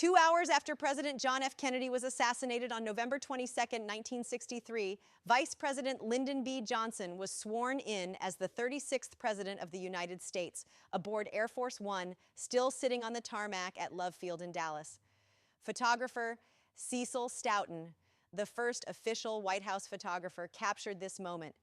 2 hours after President John F. Kennedy was assassinated on November 22, 1963, Vice President Lyndon B. Johnson was sworn in as the 36th President of the United States aboard Air Force One, still sitting on the tarmac at Love Field in Dallas. Photographer Cecil Stoughton, the first official White House photographer, captured this moment.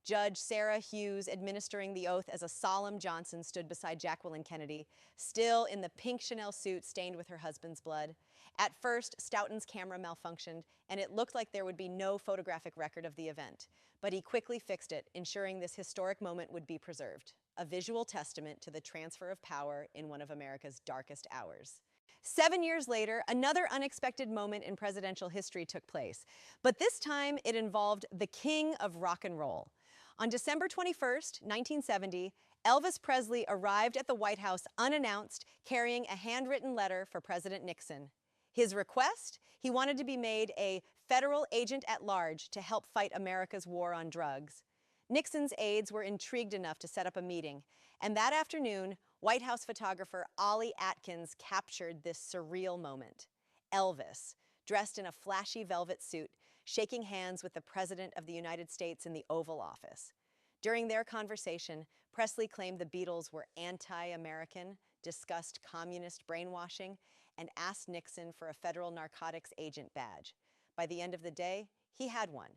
Judge Sarah Hughes, administering the oath as a solemn Johnson, stood beside Jacqueline Kennedy, still in the pink Chanel suit stained with her husband's blood. At first, Stoughton's camera malfunctioned, and it looked like there would be no photographic record of the event. But he quickly fixed it, ensuring this historic moment would be preserved, a visual testament to the transfer of power in one of America's darkest hours. 7 years later, another unexpected moment in presidential history took place, but this time it involved the king of rock and roll. On December 21st, 1970, Elvis Presley arrived at the White House unannounced, carrying a handwritten letter for President Nixon. His request? He wanted to be made a federal agent at large to help fight America's war on drugs. Nixon's aides were intrigued enough to set up a meeting, and that afternoon, White House photographer Ollie Atkins captured this surreal moment. Elvis, dressed in a flashy velvet suit, shaking hands with the President of the United States in the Oval Office. During their conversation, Presley claimed the Beatles were anti-American, discussed communist brainwashing, and asked Nixon for a federal narcotics agent badge. By the end of the day, he had one.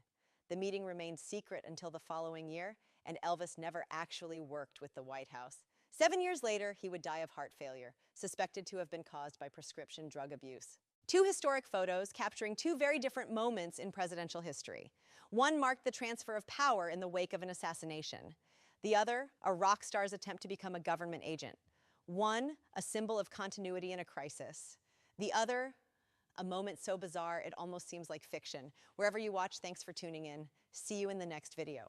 The meeting remained secret until the following year, and Elvis never actually worked with the White House. 7 years later, he would die of heart failure, suspected to have been caused by prescription drug abuse. Two historic photos capturing two very different moments in presidential history. One marked the transfer of power in the wake of an assassination. The other, a rock star's attempt to become a government agent. One, a symbol of continuity in a crisis. The other, a moment so bizarre it almost seems like fiction. Wherever you watch, thanks for tuning in. See you in the next video.